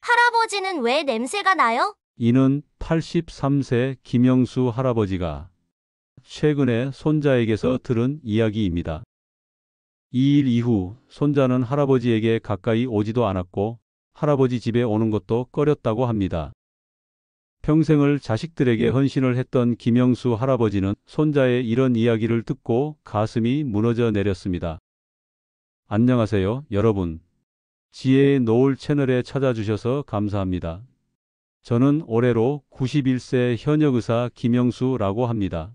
할아버지는 왜 냄새가 나요? 이는 83세 김영수 할아버지가 최근에 손자에게서 들은 이야기입니다. 2일 이후 손자는 할아버지에게 가까이 오지도 않았고 할아버지 집에 오는 것도 꺼렸다고 합니다. 평생을 자식들에게 헌신을 했던 김영수 할아버지는 손자의 이런 이야기를 듣고 가슴이 무너져 내렸습니다. 안녕하세요, 여러분. 지혜의 노을 채널에 찾아주셔서 감사합니다. 저는 올해로 91세 현역 의사 김영수라고 합니다.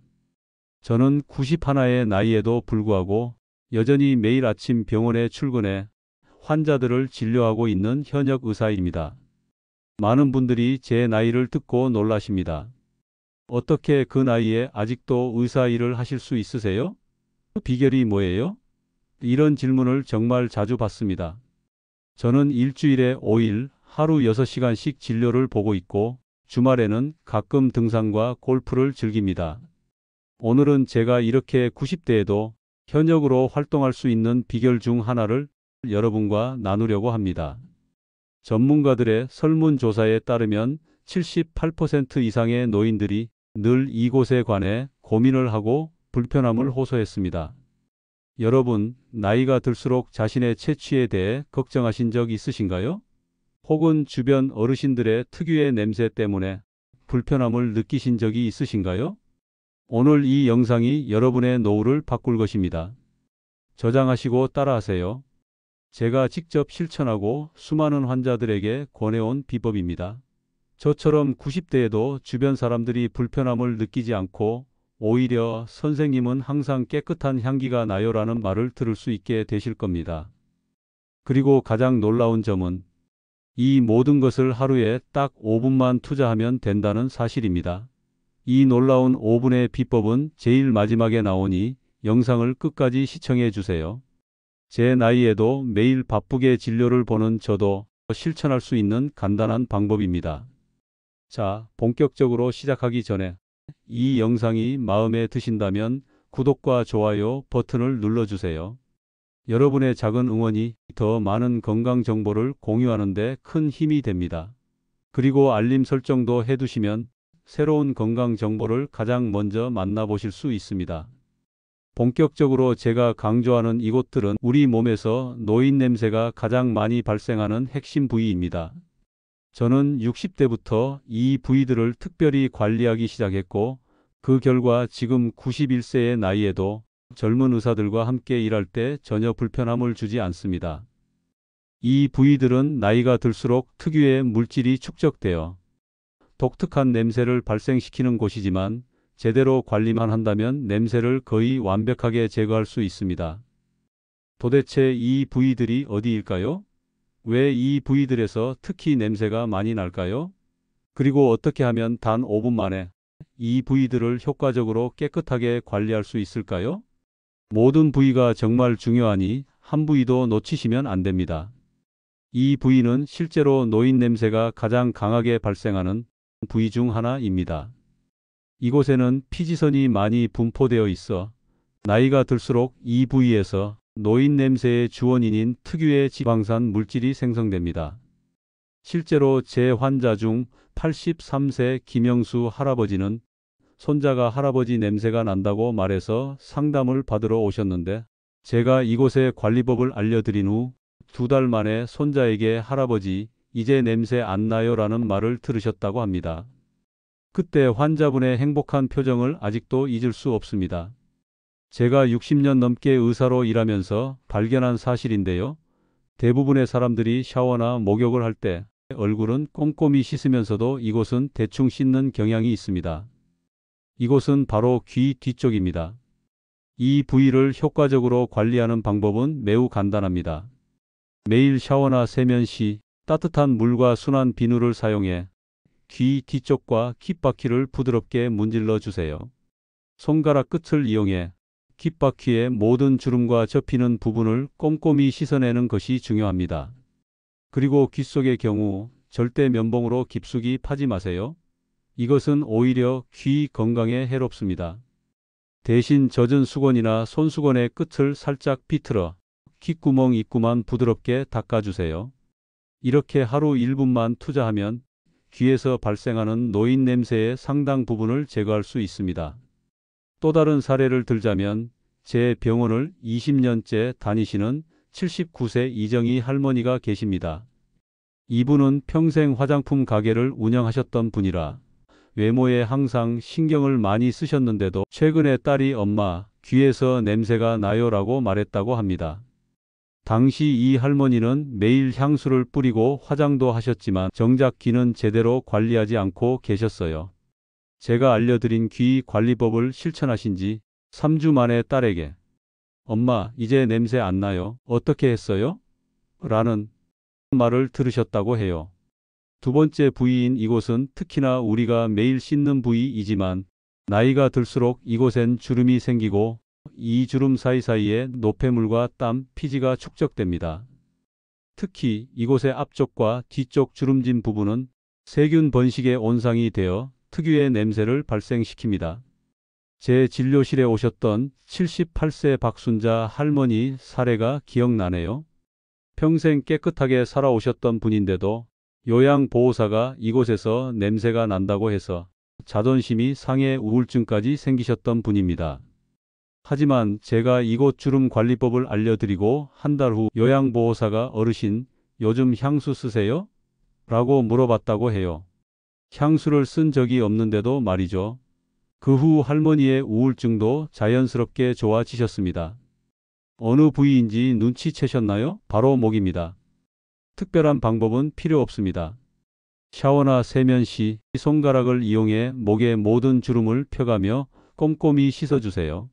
저는 91의 나이에도 불구하고 여전히 매일 아침 병원에 출근해 환자들을 진료하고 있는 현역 의사입니다. 많은 분들이 제 나이를 듣고 놀라십니다. 어떻게 그 나이에 아직도 의사 일을 하실 수 있으세요? 비결이 뭐예요? 이런 질문을 정말 자주 받습니다. 저는 일주일에 5일 하루 6시간씩 진료를 보고 있고 주말에는 가끔 등산과 골프를 즐깁니다. 오늘은 제가 이렇게 90대에도 현역으로 활동할 수 있는 비결 중 하나를 여러분과 나누려고 합니다. 전문가들의 설문조사에 따르면 78% 이상의 노인들이 늘 이곳에 관해 고민을 하고 불편함을 호소했습니다. 여러분, 나이가 들수록 자신의 체취에 대해 걱정하신 적 있으신가요? 혹은 주변 어르신들의 특유의 냄새 때문에 불편함을 느끼신 적이 있으신가요? 오늘 이 영상이 여러분의 노후를 바꿀 것입니다. 저장하시고 따라하세요. 제가 직접 실천하고 수많은 환자들에게 권해온 비법입니다. 저처럼 90대에도 주변 사람들이 불편함을 느끼지 않고 오히려 선생님은 항상 깨끗한 향기가 나요라는 말을 들을 수 있게 되실 겁니다. 그리고 가장 놀라운 점은 이 모든 것을 하루에 딱 5분만 투자하면 된다는 사실입니다. 이 놀라운 5분의 비법은 제일 마지막에 나오니 영상을 끝까지 시청해 주세요. 제 나이에도 매일 바쁘게 진료를 보는 저도 실천할 수 있는 간단한 방법입니다. 자, 본격적으로 시작하기 전에 이 영상이 마음에 드신다면 구독과 좋아요 버튼을 눌러주세요. 여러분의 작은 응원이 더 많은 건강 정보를 공유하는 데 큰 힘이 됩니다. 그리고 알림 설정도 해두시면 새로운 건강 정보를 가장 먼저 만나보실 수 있습니다. 본격적으로 제가 강조하는 이곳들은 우리 몸에서 노인 냄새가 가장 많이 발생하는 핵심 부위입니다. 저는 60대부터 이 부위들을 특별히 관리하기 시작했고 그 결과 지금 91세의 나이에도 젊은 의사들과 함께 일할 때 전혀 불편함을 주지 않습니다. 이 부위들은 나이가 들수록 특유의 물질이 축적되어 독특한 냄새를 발생시키는 곳이지만 제대로 관리만 한다면 냄새를 거의 완벽하게 제거할 수 있습니다. 도대체 이 부위들이 어디일까요? 왜 이 부위들에서 특히 냄새가 많이 날까요? 그리고 어떻게 하면 단 5분 만에 이 부위들을 효과적으로 깨끗하게 관리할 수 있을까요? 모든 부위가 정말 중요하니 한 부위도 놓치시면 안 됩니다. 이 부위는 실제로 노인 냄새가 가장 강하게 발생하는 부위 중 하나입니다. 이곳에는 피지선이 많이 분포되어 있어 나이가 들수록 이 부위에서 노인 냄새의 주원인인 특유의 지방산 물질이 생성됩니다. 실제로 제 환자 중 83세 김영수 할아버지는 손자가 할아버지 냄새가 난다고 말해서 상담을 받으러 오셨는데 제가 이곳의 관리법을 알려드린 후 2달 만에 손자에게 할아버지 이제 냄새 안 나요 라는 말을 들으셨다고 합니다. 그때 환자분의 행복한 표정을 아직도 잊을 수 없습니다. 제가 60년 넘게 의사로 일하면서 발견한 사실인데요. 대부분의 사람들이 샤워나 목욕을 할 때 얼굴은 꼼꼼히 씻으면서도 이곳은 대충 씻는 경향이 있습니다. 이곳은 바로 귀 뒤쪽입니다. 이 부위를 효과적으로 관리하는 방법은 매우 간단합니다. 매일 샤워나 세면 시 따뜻한 물과 순한 비누를 사용해 귀 뒤쪽과 귓바퀴를 부드럽게 문질러 주세요. 손가락 끝을 이용해 귓바퀴의 모든 주름과 접히는 부분을 꼼꼼히 씻어내는 것이 중요합니다. 그리고 귀 속의 경우 절대 면봉으로 깊숙이 파지 마세요. 이것은 오히려 귀 건강에 해롭습니다. 대신 젖은 수건이나 손수건의 끝을 살짝 비틀어 귓구멍 입구만 부드럽게 닦아주세요. 이렇게 하루 1분만 투자하면 귀에서 발생하는 노인 냄새의 상당 부분을 제거할 수 있습니다. 또 다른 사례를 들자면 제 병원을 20년째 다니시는 79세 이정희 할머니가 계십니다. 이분은 평생 화장품 가게를 운영하셨던 분이라 외모에 항상 신경을 많이 쓰셨는데도 최근에 딸이 엄마, 귀에서 냄새가 나요라고 말했다고 합니다. 당시 이 할머니는 매일 향수를 뿌리고 화장도 하셨지만 정작 귀는 제대로 관리하지 않고 계셨어요. 제가 알려드린 귀 관리법을 실천하신 지 3주 만에 딸에게 엄마, 이제 냄새 안 나요? 어떻게 했어요? 라는 말을 들으셨다고 해요. 두 번째 부위인 이곳은 특히나 우리가 매일 씻는 부위이지만 나이가 들수록 이곳엔 주름이 생기고 이 주름 사이사이에 노폐물과 땀, 피지가 축적됩니다. 특히 이곳의 앞쪽과 뒤쪽 주름진 부분은 세균 번식의 온상이 되어 특유의 냄새를 발생시킵니다. 제 진료실에 오셨던 78세 박순자 할머니 사례가 기억나네요. 평생 깨끗하게 살아오셨던 분인데도 요양보호사가 이곳에서 냄새가 난다고 해서 자존심이 상해 우울증까지 생기셨던 분입니다. 하지만 제가 이곳 주름 관리법을 알려드리고 한 달 후 요양보호사가 어르신, 요즘 향수 쓰세요? 라고 물어봤다고 해요. 향수를 쓴 적이 없는데도 말이죠. 그 후 할머니의 우울증도 자연스럽게 좋아지셨습니다. 어느 부위인지 눈치채셨나요? 바로 목입니다. 특별한 방법은 필요 없습니다. 샤워나 세면 시 손가락을 이용해 목의 모든 주름을 펴가며 꼼꼼히 씻어주세요.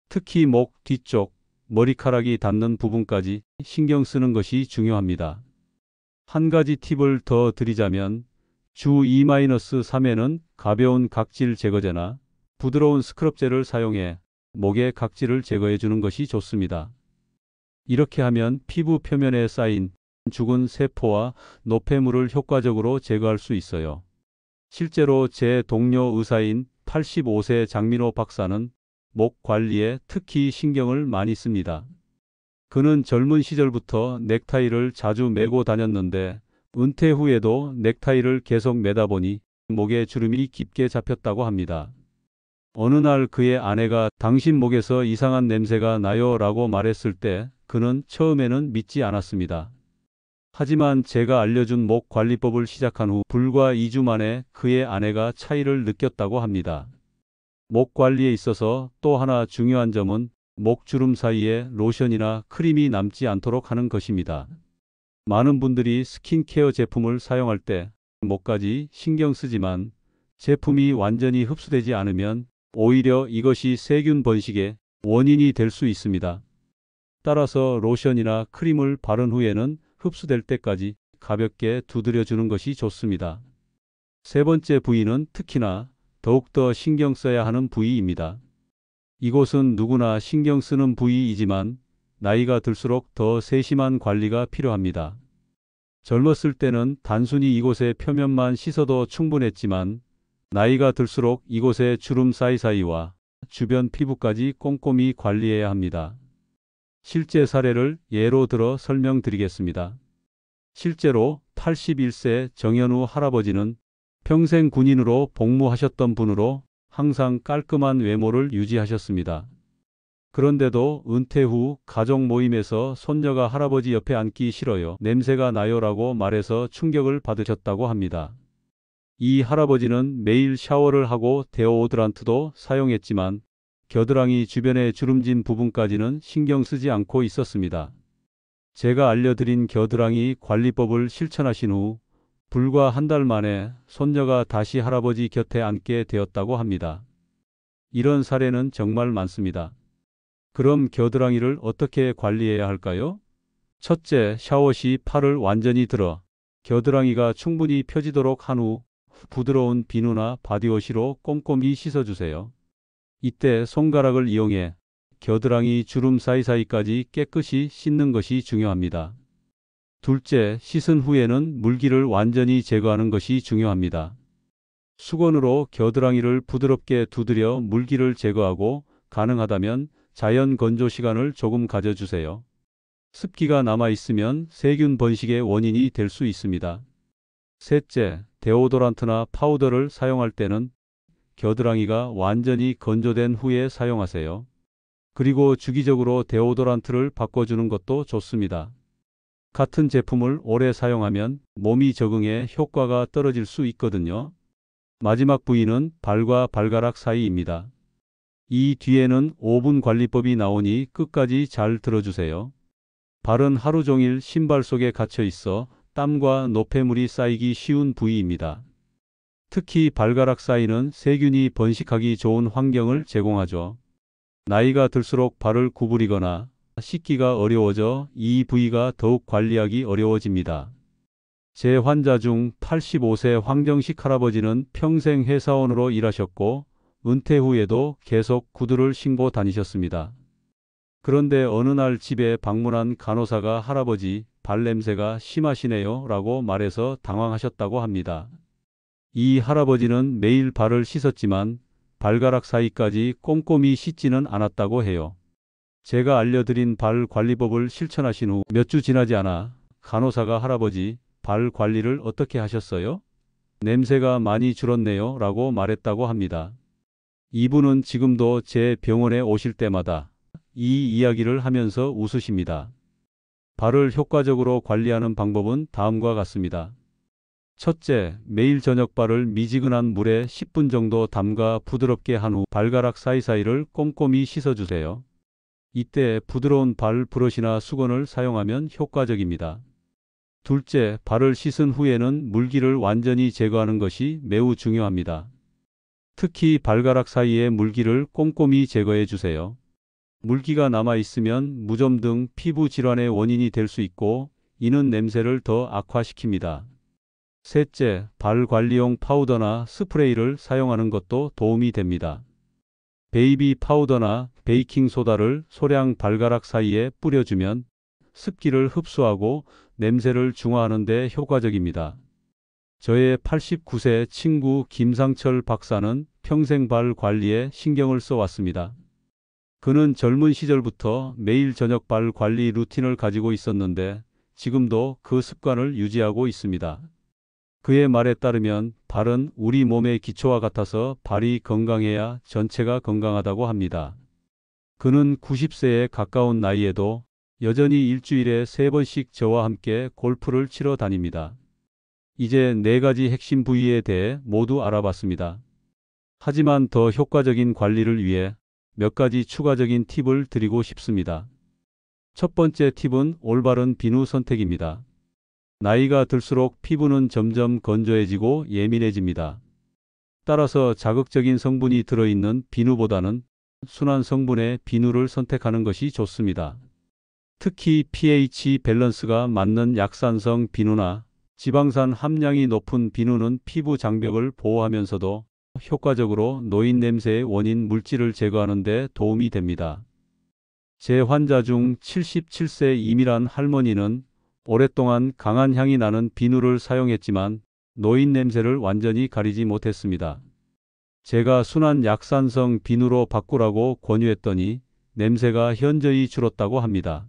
특히 목 뒤쪽, 머리카락이 닿는 부분까지 신경 쓰는 것이 중요합니다. 한 가지 팁을 더 드리자면 주 2-3회는 가벼운 각질 제거제나 부드러운 스크럽젤을 사용해 목의 각질을 제거해 주는 것이 좋습니다. 이렇게 하면 피부 표면에 쌓인 죽은 세포와 노폐물을 효과적으로 제거할 수 있어요. 실제로 제 동료 의사인 85세 장민호 박사는 목 관리에 특히 신경을 많이 씁니다. 그는 젊은 시절부터 넥타이를 자주 메고 다녔는데 은퇴 후에도 넥타이를 계속 매다 보니 목에 주름이 깊게 잡혔다고 합니다. 어느 날 그의 아내가 당신 목에서 이상한 냄새가 나요 라고 말했을 때 그는 처음에는 믿지 않았습니다. 하지만 제가 알려준 목 관리법을 시작한 후 불과 2주 만에 그의 아내가 차이를 느꼈다고 합니다. 목 관리에 있어서 또 하나 중요한 점은 목 주름 사이에 로션이나 크림이 남지 않도록 하는 것입니다. 많은 분들이 스킨케어 제품을 사용할 때 목까지 신경 쓰지만 제품이 완전히 흡수되지 않으면 오히려 이것이 세균 번식의 원인이 될 수 있습니다. 따라서 로션이나 크림을 바른 후에는 흡수될 때까지 가볍게 두드려 주는 것이 좋습니다. 세 번째 부위는 특히나 더욱더 신경 써야 하는 부위입니다. 이곳은 누구나 신경 쓰는 부위이지만 나이가 들수록 더 세심한 관리가 필요합니다. 젊었을 때는 단순히 이곳의 표면만 씻어도 충분했지만 나이가 들수록 이곳의 주름 사이사이와 주변 피부까지 꼼꼼히 관리해야 합니다. 실제 사례를 예로 들어 설명드리겠습니다. 실제로 81세 정현우 할아버지는 평생 군인으로 복무하셨던 분으로 항상 깔끔한 외모를 유지하셨습니다. 그런데도 은퇴 후 가족 모임에서 손녀가 할아버지 옆에 앉기 싫어요, 냄새가 나요라고 말해서 충격을 받으셨다고 합니다. 이 할아버지는 매일 샤워를 하고 데오드란트도 사용했지만 겨드랑이 주변의 주름진 부분까지는 신경 쓰지 않고 있었습니다. 제가 알려드린 겨드랑이 관리법을 실천하신 후 불과 한 달 만에 손녀가 다시 할아버지 곁에 앉게 되었다고 합니다. 이런 사례는 정말 많습니다. 그럼 겨드랑이를 어떻게 관리해야 할까요? 첫째, 샤워 시 팔을 완전히 들어 겨드랑이가 충분히 펴지도록 한 후 부드러운 비누나 바디워시로 꼼꼼히 씻어주세요. 이때 손가락을 이용해 겨드랑이 주름 사이사이까지 깨끗이 씻는 것이 중요합니다. 둘째, 씻은 후에는 물기를 완전히 제거하는 것이 중요합니다. 수건으로 겨드랑이를 부드럽게 두드려 물기를 제거하고 가능하다면 자연 건조 시간을 조금 가져주세요. 습기가 남아있으면 세균 번식의 원인이 될 수 있습니다. 셋째, 데오도란트나 파우더를 사용할 때는 겨드랑이가 완전히 건조된 후에 사용하세요. 그리고 주기적으로 데오도란트를 바꿔주는 것도 좋습니다. 같은 제품을 오래 사용하면 몸이 적응해 효과가 떨어질 수 있거든요. 마지막 부위는 발과 발가락 사이입니다. 이 뒤에는 5분 관리법이 나오니 끝까지 잘 들어주세요. 발은 하루 종일 신발 속에 갇혀 있어 땀과 노폐물이 쌓이기 쉬운 부위입니다. 특히 발가락 사이는 세균이 번식하기 좋은 환경을 제공하죠. 나이가 들수록 발을 구부리거나 씻기가 어려워져 이 부위가 더욱 관리하기 어려워집니다. 제 환자 중 85세 황정식 할아버지는 평생 회사원으로 일하셨고 은퇴 후에도 계속 구두를 신고 다니셨습니다. 그런데 어느 날 집에 방문한 간호사가 할아버지 발냄새가 심하시네요 라고 말해서 당황하셨다고 합니다. 이 할아버지는 매일 발을 씻었지만 발가락 사이까지 꼼꼼히 씻지는 않았다고 해요. 제가 알려드린 발 관리법을 실천하신 후 몇 주 지나지 않아 간호사가 할아버지 발 관리를 어떻게 하셨어요? 냄새가 많이 줄었네요 라고 말했다고 합니다. 이분은 지금도 제 병원에 오실 때마다 이 이야기를 하면서 웃으십니다. 발을 효과적으로 관리하는 방법은 다음과 같습니다. 첫째, 매일 저녁 발을 미지근한 물에 10분 정도 담가 부드럽게 한 후 발가락 사이사이를 꼼꼼히 씻어주세요. 이때 부드러운 발 브러시나 수건을 사용하면 효과적입니다. 둘째, 발을 씻은 후에는 물기를 완전히 제거하는 것이 매우 중요합니다. 특히 발가락 사이의 물기를 꼼꼼히 제거해 주세요. 물기가 남아있으면 무좀 등 피부 질환의 원인이 될 수 있고 이는 냄새를 더 악화시킵니다. 셋째, 발 관리용 파우더나 스프레이를 사용하는 것도 도움이 됩니다. 베이비 파우더나 베이킹 소다를 소량 발가락 사이에 뿌려주면 습기를 흡수하고 냄새를 중화하는 데 효과적입니다. 저의 89세 친구 김상철 박사는 평생 발 관리에 신경을 써왔습니다. 그는 젊은 시절부터 매일 저녁 발 관리 루틴을 가지고 있었는데 지금도 그 습관을 유지하고 있습니다. 그의 말에 따르면 발은 우리 몸의 기초와 같아서 발이 건강해야 전체가 건강하다고 합니다. 그는 90세에 가까운 나이에도 여전히 일주일에 3번씩 저와 함께 골프를 치러 다닙니다. 이제 4가지 핵심 부위에 대해 모두 알아봤습니다. 하지만 더 효과적인 관리를 위해 몇 가지 추가적인 팁을 드리고 싶습니다. 첫 번째 팁은 올바른 비누 선택입니다. 나이가 들수록 피부는 점점 건조해지고 예민해집니다. 따라서 자극적인 성분이 들어있는 비누보다는 순한 성분의 비누를 선택하는 것이 좋습니다. 특히 pH 밸런스가 맞는 약산성 비누나 지방산 함량이 높은 비누는 피부 장벽을 보호하면서도 효과적으로 노인 냄새의 원인 물질을 제거하는 데 도움이 됩니다. 제 환자 중 77세 이미란 할머니는 오랫동안 강한 향이 나는 비누를 사용했지만 노인 냄새를 완전히 가리지 못했습니다. 제가 순한 약산성 비누로 바꾸라고 권유했더니 냄새가 현저히 줄었다고 합니다.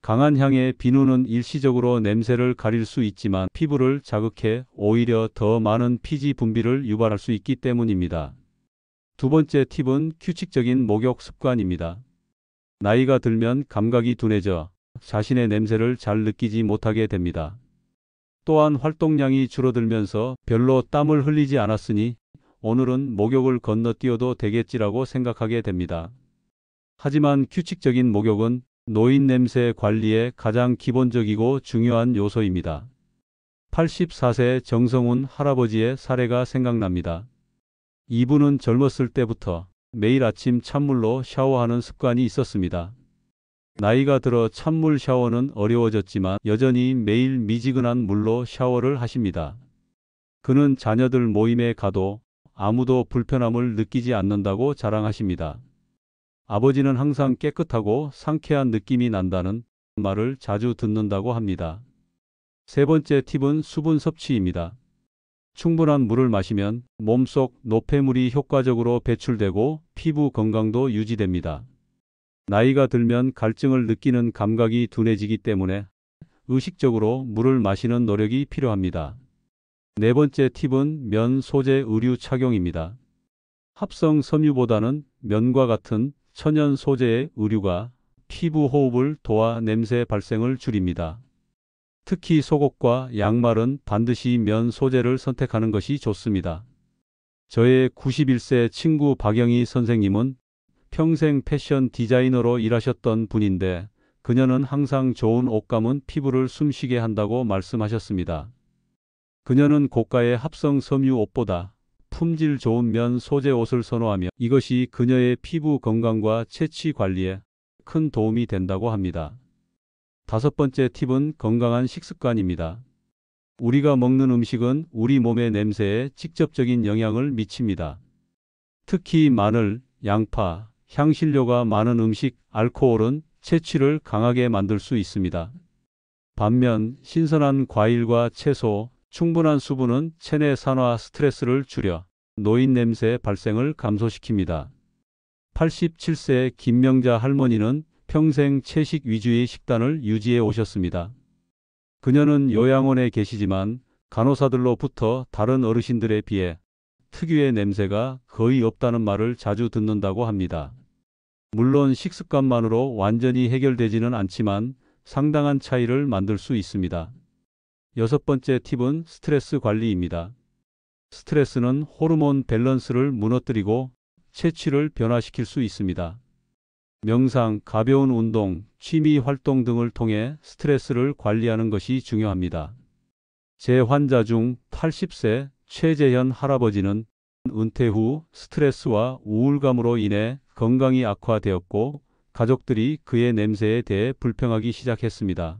강한 향의 비누는 일시적으로 냄새를 가릴 수 있지만 피부를 자극해 오히려 더 많은 피지 분비를 유발할 수 있기 때문입니다. 두 번째 팁은 규칙적인 목욕 습관입니다. 나이가 들면 감각이 둔해져 자신의 냄새를 잘 느끼지 못하게 됩니다. 또한 활동량이 줄어들면서 별로 땀을 흘리지 않았으니 오늘은 목욕을 건너뛰어도 되겠지라고 생각하게 됩니다. 하지만 규칙적인 목욕은 노인 냄새 관리의 가장 기본적이고 중요한 요소입니다. 84세 정성훈 할아버지의 사례가 생각납니다. 이분은 젊었을 때부터 매일 아침 찬물로 샤워하는 습관이 있었습니다. 나이가 들어 찬물 샤워는 어려워졌지만 여전히 매일 미지근한 물로 샤워를 하십니다. 그는 자녀들 모임에 가도 아무도 불편함을 느끼지 않는다고 자랑하십니다. 아버지는 항상 깨끗하고 상쾌한 느낌이 난다는 말을 자주 듣는다고 합니다. 세 번째 팁은 수분 섭취입니다. 충분한 물을 마시면 몸속 노폐물이 효과적으로 배출되고 피부 건강도 유지됩니다. 나이가 들면 갈증을 느끼는 감각이 둔해지기 때문에 의식적으로 물을 마시는 노력이 필요합니다. 네 번째 팁은 면 소재 의류 착용입니다. 합성 섬유보다는 면과 같은 천연 소재의 의류가 피부 호흡을 도와 냄새 발생을 줄입니다. 특히 속옷과 양말은 반드시 면 소재를 선택하는 것이 좋습니다. 저의 91세 친구 박영희 선생님은 평생 패션 디자이너로 일하셨던 분인데 그녀는 항상 좋은 옷감은 피부를 숨쉬게 한다고 말씀하셨습니다. 그녀는 고가의 합성 섬유 옷보다 품질 좋은 면 소재 옷을 선호하며 이것이 그녀의 피부 건강과 채취 관리에 큰 도움이 된다고 합니다. 다섯 번째 팁은 건강한 식습관입니다. 우리가 먹는 음식은 우리 몸의 냄새에 직접적인 영향을 미칩니다. 특히 마늘, 양파, 향신료가 많은 음식, 알코올은 채취를 강하게 만들 수 있습니다. 반면 신선한 과일과 채소, 충분한 수분은 체내 산화 스트레스를 줄여 노인 냄새 발생을 감소시킵니다. 87세 김명자 할머니는 평생 채식 위주의 식단을 유지해 오셨습니다. 그녀는 요양원에 계시지만 간호사들로부터 다른 어르신들에 비해 특유의 냄새가 거의 없다는 말을 자주 듣는다고 합니다. 물론 식습관만으로 완전히 해결되지는 않지만 상당한 차이를 만들 수 있습니다. 여섯 번째 팁은 스트레스 관리입니다. 스트레스는 호르몬 밸런스를 무너뜨리고 체취를 변화시킬 수 있습니다. 명상, 가벼운 운동, 취미 활동 등을 통해 스트레스를 관리하는 것이 중요합니다. 제 환자 중 80세 최재현 할아버지는 은퇴 후 스트레스와 우울감으로 인해 건강이 악화되었고 가족들이 그의 냄새에 대해 불평하기 시작했습니다.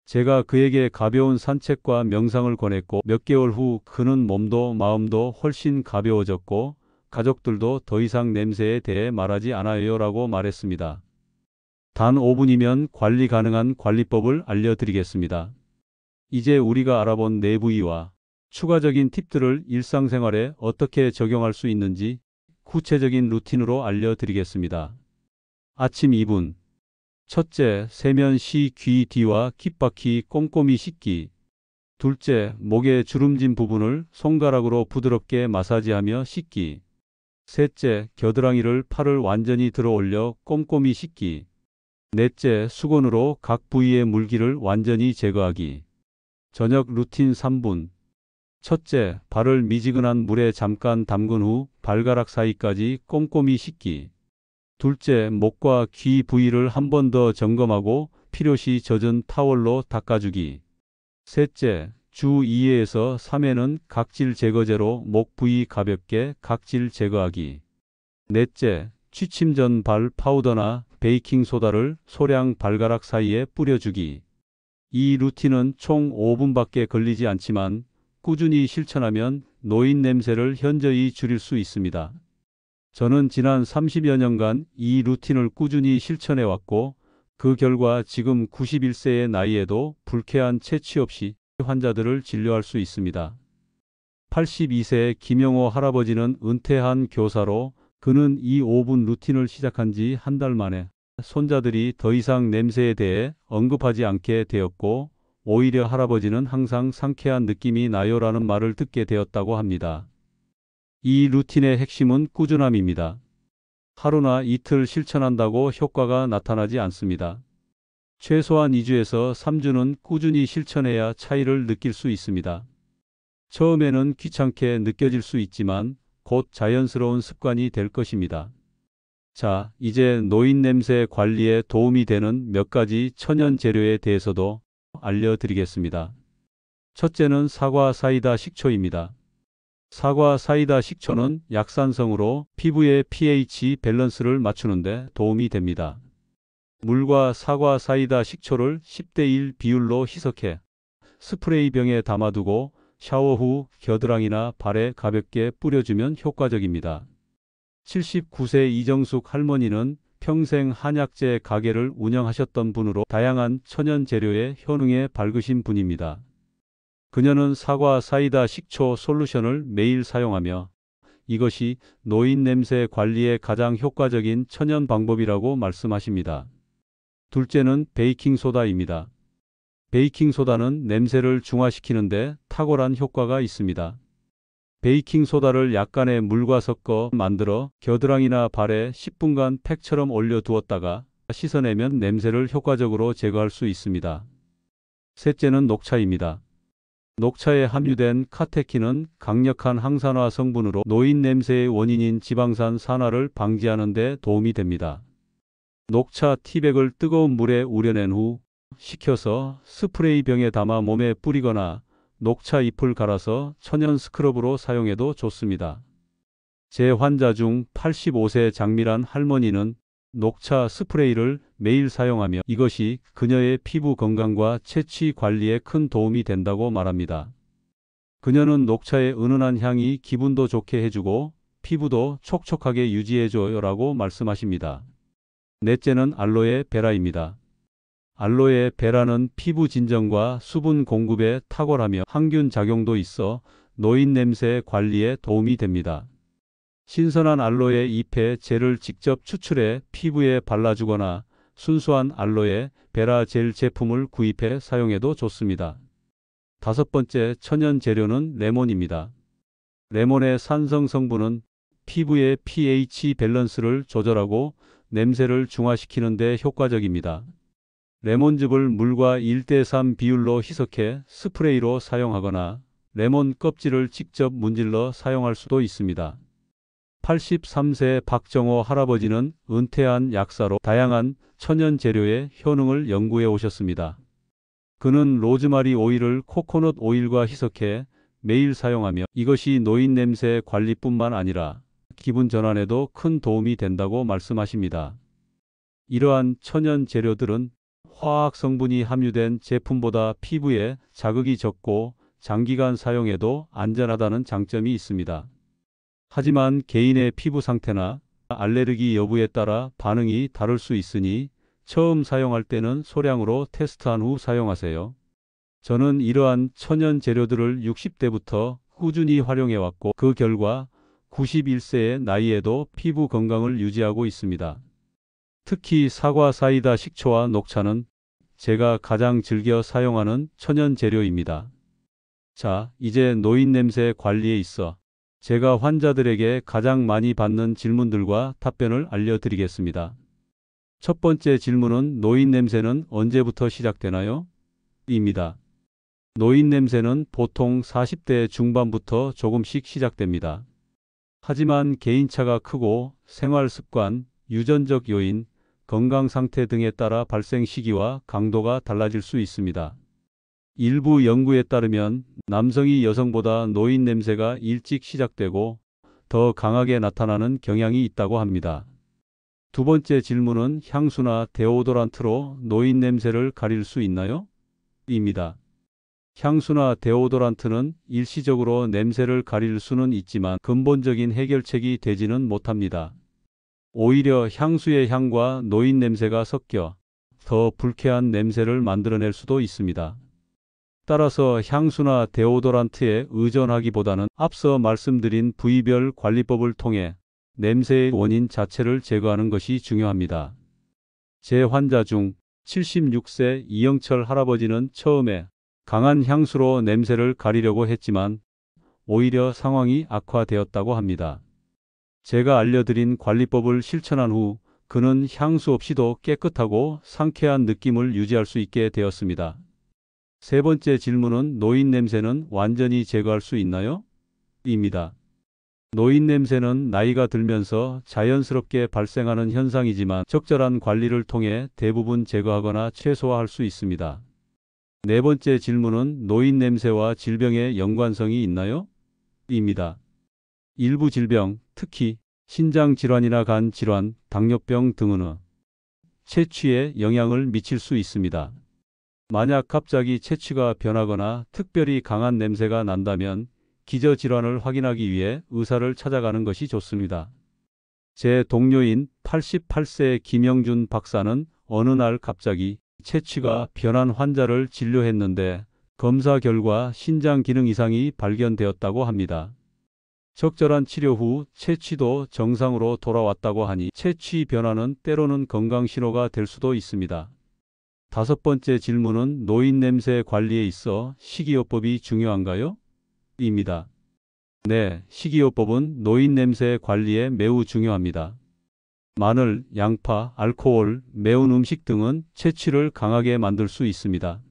제가 그에게 가벼운 산책과 명상을 권했고 몇 개월 후 그는 몸도 마음도 훨씬 가벼워졌고 가족들도 더 이상 냄새에 대해 말하지 않아요라고 말했습니다. 단 5분이면 관리 가능한 관리법을 알려드리겠습니다. 이제 우리가 알아본 네 부위와 추가적인 팁들을 일상생활에 어떻게 적용할 수 있는지 구체적인 루틴으로 알려드리겠습니다. 아침 2분. 첫째, 세면 시 귀 뒤와 귓바퀴 꼼꼼히 씻기. 둘째, 목의 주름진 부분을 손가락으로 부드럽게 마사지하며 씻기. 셋째, 겨드랑이를 팔을 완전히 들어 올려 꼼꼼히 씻기. 넷째, 수건으로 각 부위의 물기를 완전히 제거하기. 저녁 루틴 3분. 첫째, 발을 미지근한 물에 잠깐 담근 후 발가락 사이까지 꼼꼼히 씻기. 둘째, 목과 귀 부위를 한 번 더 점검하고 필요시 젖은 타월로 닦아주기. 셋째, 주 2회에서 3회는 각질 제거제로 목 부위 가볍게 각질 제거하기. 넷째, 취침 전 발 파우더나 베이킹소다를 소량 발가락 사이에 뿌려주기. 이 루틴은 총 5분밖에 걸리지 않지만 꾸준히 실천하면 노인 냄새를 현저히 줄일 수 있습니다. 저는 지난 30여 년간 이 루틴을 꾸준히 실천해 왔고 그 결과 지금 91세의 나이에도 불쾌한 채취 없이 환자들을 진료할 수 있습니다. 82세 김영호 할아버지는 은퇴한 교사로 그는 이 5분 루틴을 시작한 지 한 달 만에 손자들이 더 이상 냄새에 대해 언급하지 않게 되었고 오히려 할아버지는 항상 상쾌한 느낌이 나요라는 말을 듣게 되었다고 합니다. 이 루틴의 핵심은 꾸준함입니다. 하루나 이틀 실천한다고 효과가 나타나지 않습니다. 최소한 2주에서 3주는 꾸준히 실천해야 차이를 느낄 수 있습니다. 처음에는 귀찮게 느껴질 수 있지만 곧 자연스러운 습관이 될 것입니다. 자, 이제 노인 냄새 관리에 도움이 되는 몇 가지 천연 재료에 대해서도 알려드리겠습니다. 첫째는 사과 사이다 식초입니다. 사과 사이다 식초는 약산성으로 피부의 pH 밸런스를 맞추는데 도움이 됩니다. 물과 사과 사이다 식초를 10대1 비율로 희석해 스프레이 병에 담아두고 샤워 후 겨드랑이나 발에 가볍게 뿌려주면 효과적입니다. 79세 이정숙 할머니는 평생 한약재 가게를 운영하셨던 분으로 다양한 천연 재료의 효능에 밝으신 분입니다. 그녀는 사과 사이다 식초 솔루션을 매일 사용하며 이것이 노인 냄새 관리에 가장 효과적인 천연 방법이라고 말씀하십니다. 둘째는 베이킹소다입니다. 베이킹소다는 냄새를 중화시키는데 탁월한 효과가 있습니다. 베이킹소다를 약간의 물과 섞어 만들어 겨드랑이나 발에 10분간 팩처럼 올려두었다가 씻어내면 냄새를 효과적으로 제거할 수 있습니다. 셋째는 녹차입니다. 녹차에 함유된 카테킨은 강력한 항산화 성분으로 노인 냄새의 원인인 지방산 산화를 방지하는 데 도움이 됩니다. 녹차 티백을 뜨거운 물에 우려낸 후 식혀서 스프레이 병에 담아 몸에 뿌리거나 녹차 잎을 갈아서 천연 스크럽으로 사용해도 좋습니다. 제 환자 중 85세 장미란 할머니는 녹차 스프레이를 매일 사용하며 이것이 그녀의 피부 건강과 채취 관리에 큰 도움이 된다고 말합니다. 그녀는 녹차의 은은한 향이 기분도 좋게 해주고 피부도 촉촉하게 유지해줘요 라고 말씀하십니다. 넷째는 알로에 베라입니다. 알로에 베라는 피부 진정과 수분 공급에 탁월하며 항균 작용도 있어 노인 냄새 관리에 도움이 됩니다. 신선한 알로에 잎의 젤을 직접 추출해 피부에 발라주거나 순수한 알로에 베라 젤 제품을 구입해 사용해도 좋습니다. 다섯 번째 천연 재료는 레몬입니다. 레몬의 산성 성분은 피부의 pH 밸런스를 조절하고 냄새를 중화시키는 데 효과적입니다. 레몬즙을 물과 1대3 비율로 희석해 스프레이로 사용하거나 레몬 껍질을 직접 문질러 사용할 수도 있습니다. 83세 박정호 할아버지는 은퇴한 약사로 다양한 천연 재료의 효능을 연구해 오셨습니다. 그는 로즈마리 오일을 코코넛 오일과 희석해 매일 사용하며 이것이 노인 냄새 관리뿐만 아니라 기분 전환에도 큰 도움이 된다고 말씀하십니다. 이러한 천연 재료들은 화학 성분이 함유된 제품보다 피부에 자극이 적고 장기간 사용해도 안전하다는 장점이 있습니다. 하지만 개인의 피부 상태나 알레르기 여부에 따라 반응이 다를 수 있으니 처음 사용할 때는 소량으로 테스트한 후 사용하세요. 저는 이러한 천연 재료들을 60대부터 꾸준히 활용해왔고 그 결과 91세의 나이에도 피부 건강을 유지하고 있습니다. 특히 사과 사이다 식초와 녹차는 제가 가장 즐겨 사용하는 천연 재료입니다. 자, 이제 노인 냄새 관리에 있어 제가 환자들에게 가장 많이 받는 질문들과 답변을 알려드리겠습니다. 첫 번째 질문은 노인 냄새는 언제부터 시작되나요? 입니다. 노인 냄새는 보통 40대 중반부터 조금씩 시작됩니다. 하지만 개인차가 크고 생활 습관, 유전적 요인, 건강 상태 등에 따라 발생 시기와 강도가 달라질 수 있습니다. 일부 연구에 따르면 남성이 여성보다 노인 냄새가 일찍 시작되고 더 강하게 나타나는 경향이 있다고 합니다. 두 번째 질문은 향수나 데오도란트로 노인 냄새를 가릴 수 있나요? 입니다. 향수나 데오도란트는 일시적으로 냄새를 가릴 수는 있지만 근본적인 해결책이 되지는 못합니다. 오히려 향수의 향과 노인 냄새가 섞여 더 불쾌한 냄새를 만들어낼 수도 있습니다. 따라서 향수나 데오도란트에 의존하기보다는 앞서 말씀드린 부위별 관리법을 통해 냄새의 원인 자체를 제거하는 것이 중요합니다. 제 환자 중 76세 이영철 할아버지는 처음에 강한 향수로 냄새를 가리려고 했지만 오히려 상황이 악화되었다고 합니다. 제가 알려드린 관리법을 실천한 후 그는 향수 없이도 깨끗하고 상쾌한 느낌을 유지할 수 있게 되었습니다. 세 번째 질문은 노인 냄새는 완전히 제거할 수 있나요? 입니다. 노인 냄새는 나이가 들면서 자연스럽게 발생하는 현상이지만 적절한 관리를 통해 대부분 제거하거나 최소화할 수 있습니다. 네 번째 질문은 노인 냄새와 질병의 연관성이 있나요? 입니다. 일부 질병, 특히 신장 질환이나 간 질환, 당뇨병 등은 채취에 영향을 미칠 수 있습니다. 만약 갑자기 채취가 변하거나 특별히 강한 냄새가 난다면 기저질환을 확인하기 위해 의사를 찾아가는 것이 좋습니다. 제 동료인 88세 김영준 박사는 어느 날 갑자기 채취가 변한 환자를 진료했는데 검사 결과 신장 기능 이상이 발견되었다고 합니다. 적절한 치료 후 체취도 정상으로 돌아왔다고 하니 체취 변화는 때로는 건강 신호가 될 수도 있습니다. 다섯 번째 질문은 노인 냄새 관리에 있어 식이요법이 중요한가요? 입니다. 네, 식이요법은 노인 냄새 관리에 매우 중요합니다. 마늘, 양파, 알코올, 매운 음식 등은 체취를 강하게 만들 수 있습니다.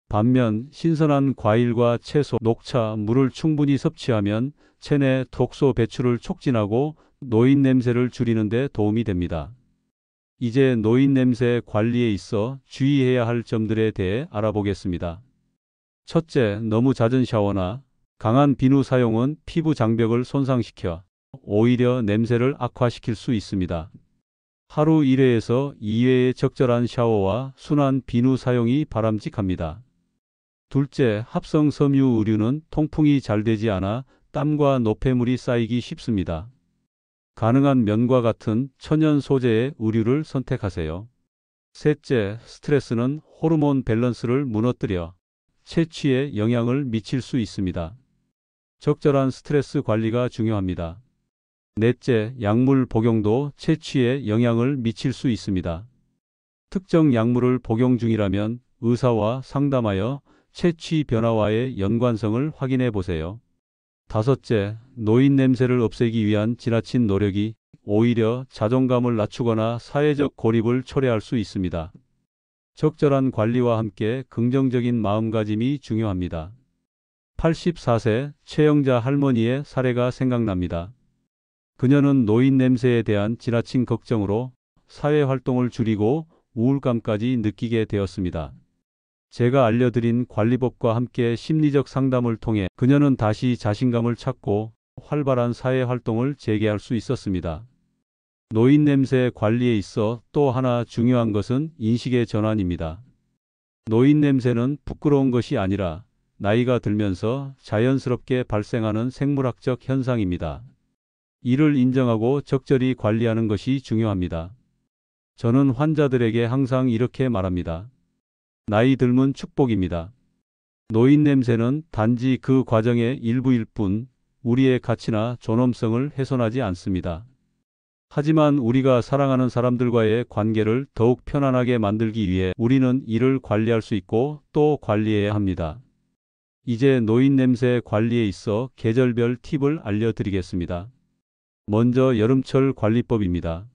반면 신선한 과일과 채소, 녹차, 물을 충분히 섭취하면 체내 독소 배출을 촉진하고 노인 냄새를 줄이는 데 도움이 됩니다. 이제 노인 냄새 관리에 있어 주의해야 할 점들에 대해 알아보겠습니다. 첫째, 너무 잦은 샤워나 강한 비누 사용은 피부 장벽을 손상시켜 오히려 냄새를 악화시킬 수 있습니다. 하루 1회에서 2회의 적절한 샤워와 순한 비누 사용이 바람직합니다. 둘째, 합성 섬유 의류는 통풍이 잘 되지 않아 땀과 노폐물이 쌓이기 쉽습니다. 가능한 면과 같은 천연 소재의 의류를 선택하세요. 셋째, 스트레스는 호르몬 밸런스를 무너뜨려 체취에 영향을 미칠 수 있습니다. 적절한 스트레스 관리가 중요합니다. 넷째, 약물 복용도 체취에 영향을 미칠 수 있습니다. 특정 약물을 복용 중이라면 의사와 상담하여 체취 변화와의 연관성을 확인해 보세요. 다섯째, 노인 냄새를 없애기 위한 지나친 노력이 오히려 자존감을 낮추거나 사회적 고립을 초래할 수 있습니다. 적절한 관리와 함께 긍정적인 마음가짐이 중요합니다. 84세 최영자 할머니의 사례가 생각납니다. 그녀는 노인 냄새에 대한 지나친 걱정으로 사회 활동을 줄이고 우울감까지 느끼게 되었습니다. 제가 알려드린 관리법과 함께 심리적 상담을 통해 그녀는 다시 자신감을 찾고 활발한 사회 활동을 재개할 수 있었습니다. 노인 냄새 관리에 있어 또 하나 중요한 것은 인식의 전환입니다. 노인 냄새는 부끄러운 것이 아니라 나이가 들면서 자연스럽게 발생하는 생물학적 현상입니다. 이를 인정하고 적절히 관리하는 것이 중요합니다. 저는 환자들에게 항상 이렇게 말합니다. 나이 들면 축복입니다. 노인 냄새는 단지 그 과정의 일부일 뿐 우리의 가치나 존엄성을 훼손하지 않습니다. 하지만 우리가 사랑하는 사람들과의 관계를 더욱 편안하게 만들기 위해 우리는 이를 관리할 수 있고 또 관리해야 합니다. 이제 노인 냄새 관리에 있어 계절별 팁을 알려드리겠습니다. 먼저 여름철 관리법입니다.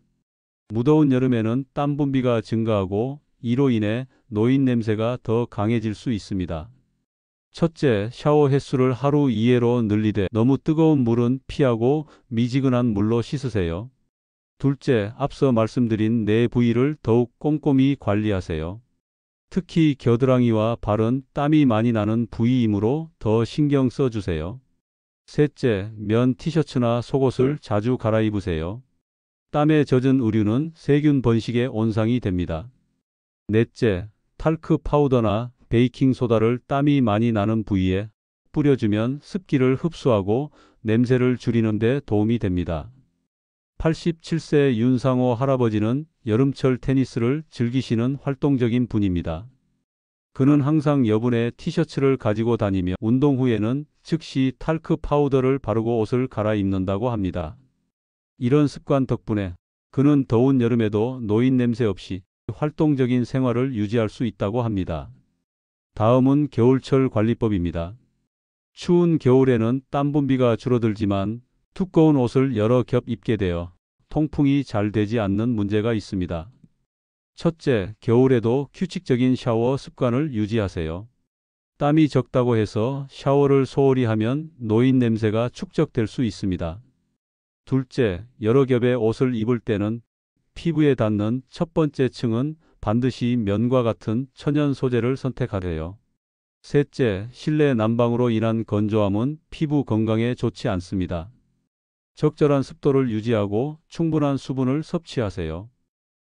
무더운 여름에는 땀 분비가 증가하고 이로 인해 노인 냄새가 더 강해질 수 있습니다. 첫째, 샤워 횟수를 하루 2회로 늘리되 너무 뜨거운 물은 피하고 미지근한 물로 씻으세요. 둘째, 앞서 말씀드린 내 부위를 더욱 꼼꼼히 관리하세요. 특히 겨드랑이와 발은 땀이 많이 나는 부위이므로 더 신경 써주세요. 셋째, 면 티셔츠나 속옷을 자주 갈아입으세요. 땀에 젖은 의류는 세균 번식의 온상이 됩니다. 넷째, 탈크 파우더나 베이킹소다를 땀이 많이 나는 부위에 뿌려주면 습기를 흡수하고 냄새를 줄이는 데 도움이 됩니다. 87세 윤상호 할아버지는 여름철 테니스를 즐기시는 활동적인 분입니다. 그는 항상 여분의 티셔츠를 가지고 다니며 운동 후에는 즉시 탈크 파우더를 바르고 옷을 갈아입는다고 합니다. 이런 습관 덕분에 그는 더운 여름에도 노인 냄새 없이 활동적인 생활을 유지할 수 있다고 합니다. 다음은 겨울철 관리법입니다. 추운 겨울에는 땀 분비가 줄어들지만 두꺼운 옷을 여러 겹 입게 되어 통풍이 잘 되지 않는 문제가 있습니다. 첫째, 겨울에도 규칙적인 샤워 습관을 유지하세요. 땀이 적다고 해서 샤워를 소홀히 하면 노인 냄새가 축적될 수 있습니다. 둘째, 여러 겹의 옷을 입을 때는 피부에 닿는 첫 번째 층은 반드시 면과 같은 천연 소재를 선택하세요. 셋째, 실내 난방으로 인한 건조함은 피부 건강에 좋지 않습니다. 적절한 습도를 유지하고 충분한 수분을 섭취하세요.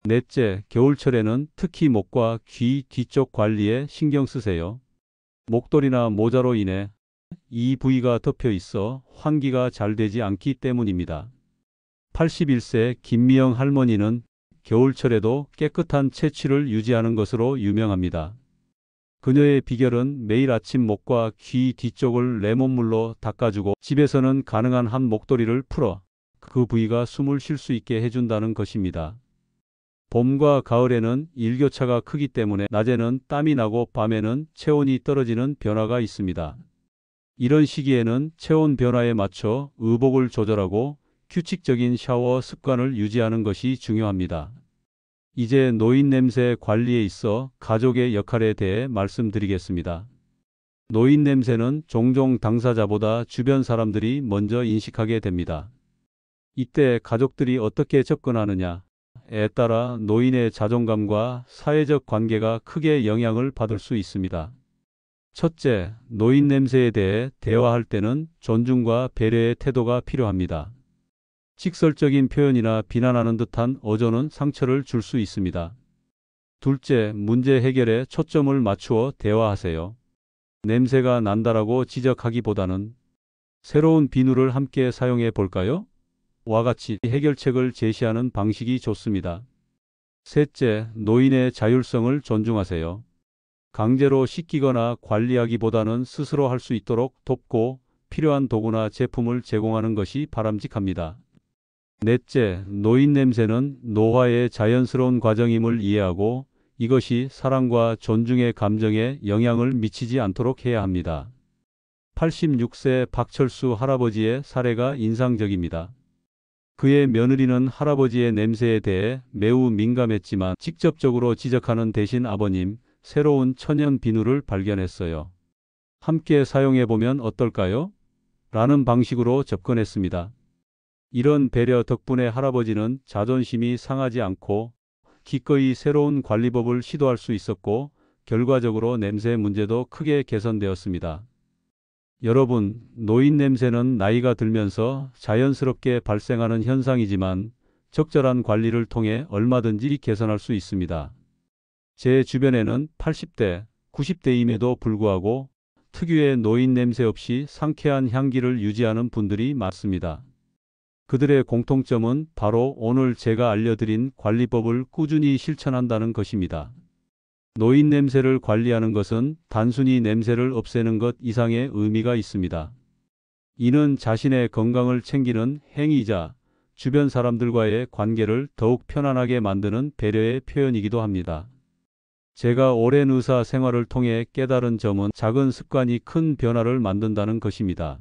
넷째, 겨울철에는 특히 목과 귀 뒤쪽 관리에 신경 쓰세요. 목도리나 모자로 인해 이 부위가 덮여 있어 환기가 잘 되지 않기 때문입니다. 81세 김미영 할머니는 겨울철에도 깨끗한 체취를 유지하는 것으로 유명합니다. 그녀의 비결은 매일 아침 목과 귀 뒤쪽을 레몬물로 닦아주고 집에서는 가능한 한 목도리를 풀어 그 부위가 숨을 쉴 수 있게 해준다는 것입니다. 봄과 가을에는 일교차가 크기 때문에 낮에는 땀이 나고 밤에는 체온이 떨어지는 변화가 있습니다. 이런 시기에는 체온 변화에 맞춰 의복을 조절하고 규칙적인 샤워 습관을 유지하는 것이 중요합니다. 이제 노인 냄새 관리에 있어 가족의 역할에 대해 말씀드리겠습니다. 노인 냄새는 종종 당사자보다 주변 사람들이 먼저 인식하게 됩니다. 이때 가족들이 어떻게 접근하느냐에 따라 노인의 자존감과 사회적 관계가 크게 영향을 받을 수 있습니다. 첫째, 노인 냄새에 대해 대화할 때는 존중과 배려의 태도가 필요합니다. 직설적인 표현이나 비난하는 듯한 어조는 상처를 줄 수 있습니다. 둘째, 문제 해결에 초점을 맞추어 대화하세요. 냄새가 난다라고 지적하기보다는 새로운 비누를 함께 사용해 볼까요? 와 같이 해결책을 제시하는 방식이 좋습니다. 셋째, 노인의 자율성을 존중하세요. 강제로 시키거나 관리하기보다는 스스로 할 수 있도록 돕고 필요한 도구나 제품을 제공하는 것이 바람직합니다. 넷째, 노인 냄새는 노화의 자연스러운 과정임을 이해하고 이것이 사랑과 존중의 감정에 영향을 미치지 않도록 해야 합니다. 86세 박철수 할아버지의 사례가 인상적입니다. 그의 며느리는 할아버지의 냄새에 대해 매우 민감했지만 직접적으로 지적하는 대신 아버님, 새로운 천연 비누를 발견했어요. 함께 사용해보면 어떨까요? 라는 방식으로 접근했습니다. 이런 배려 덕분에 할아버지는 자존심이 상하지 않고 기꺼이 새로운 관리법을 시도할 수 있었고 결과적으로 냄새 문제도 크게 개선되었습니다. 여러분, 노인 냄새는 나이가 들면서 자연스럽게 발생하는 현상이지만 적절한 관리를 통해 얼마든지 개선할 수 있습니다. 제 주변에는 80대, 90대임에도 불구하고 특유의 노인 냄새 없이 상쾌한 향기를 유지하는 분들이 많습니다. 그들의 공통점은 바로 오늘 제가 알려드린 관리법을 꾸준히 실천한다는 것입니다. 노인 냄새를 관리하는 것은 단순히 냄새를 없애는 것 이상의 의미가 있습니다. 이는 자신의 건강을 챙기는 행위이자 주변 사람들과의 관계를 더욱 편안하게 만드는 배려의 표현이기도 합니다. 제가 오랜 의사 생활을 통해 깨달은 점은 작은 습관이 큰 변화를 만든다는 것입니다.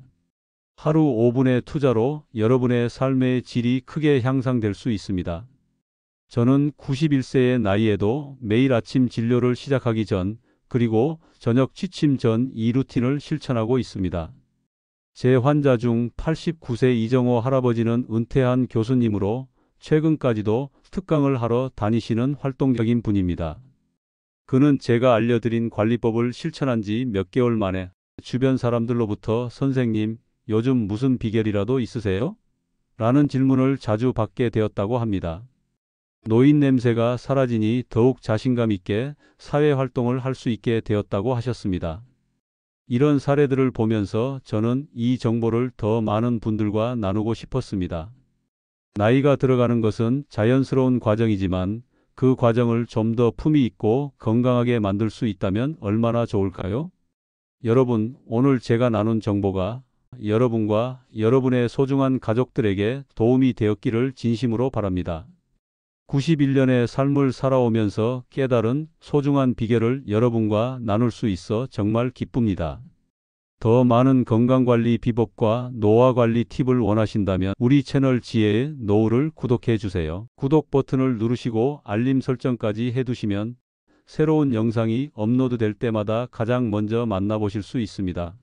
하루 5분의 투자로 여러분의 삶의 질이 크게 향상될 수 있습니다. 저는 91세의 나이에도 매일 아침 진료를 시작하기 전 그리고 저녁 취침 전 이 루틴을 실천하고 있습니다. 제 환자 중 89세 이정호 할아버지는 은퇴한 교수님으로 최근까지도 특강을 하러 다니시는 활동적인 분입니다. 그는 제가 알려드린 관리법을 실천한 지 몇 개월 만에 주변 사람들로부터 선생님, 요즘 무슨 비결이라도 있으세요? 라는 질문을 자주 받게 되었다고 합니다. 노인 냄새가 사라지니 더욱 자신감 있게 사회활동을 할 수 있게 되었다고 하셨습니다. 이런 사례들을 보면서 저는 이 정보를 더 많은 분들과 나누고 싶었습니다. 나이가 들어가는 것은 자연스러운 과정이지만 그 과정을 좀 더 품위 있고 건강하게 만들 수 있다면 얼마나 좋을까요? 여러분, 오늘 제가 나눈 정보가 여러분과 여러분의 소중한 가족들에게 도움이 되었기를 진심으로 바랍니다. 91년의 삶을 살아오면서 깨달은 소중한 비결을 여러분과 나눌 수 있어 정말 기쁩니다. 더 많은 건강관리 비법과 노화관리 팁을 원하신다면 우리 채널 지혜의 노후를 구독해 주세요. 구독 버튼을 누르시고 알림 설정까지 해두시면 새로운 영상이 업로드될 때마다 가장 먼저 만나보실 수 있습니다.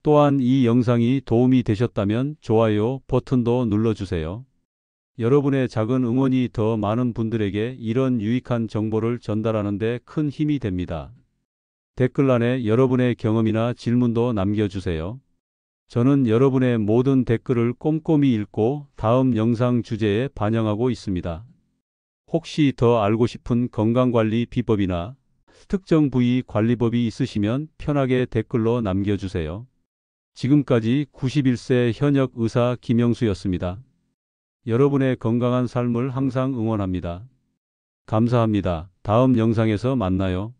또한 이 영상이 도움이 되셨다면 좋아요 버튼도 눌러주세요. 여러분의 작은 응원이 더 많은 분들에게 이런 유익한 정보를 전달하는 데 큰 힘이 됩니다. 댓글란에 여러분의 경험이나 질문도 남겨주세요. 저는 여러분의 모든 댓글을 꼼꼼히 읽고 다음 영상 주제에 반영하고 있습니다. 혹시 더 알고 싶은 건강관리 비법이나 특정 부위 관리법이 있으시면 편하게 댓글로 남겨주세요. 지금까지 91세 현역 의사 김영수였습니다. 여러분의 건강한 삶을 항상 응원합니다. 감사합니다. 다음 영상에서 만나요.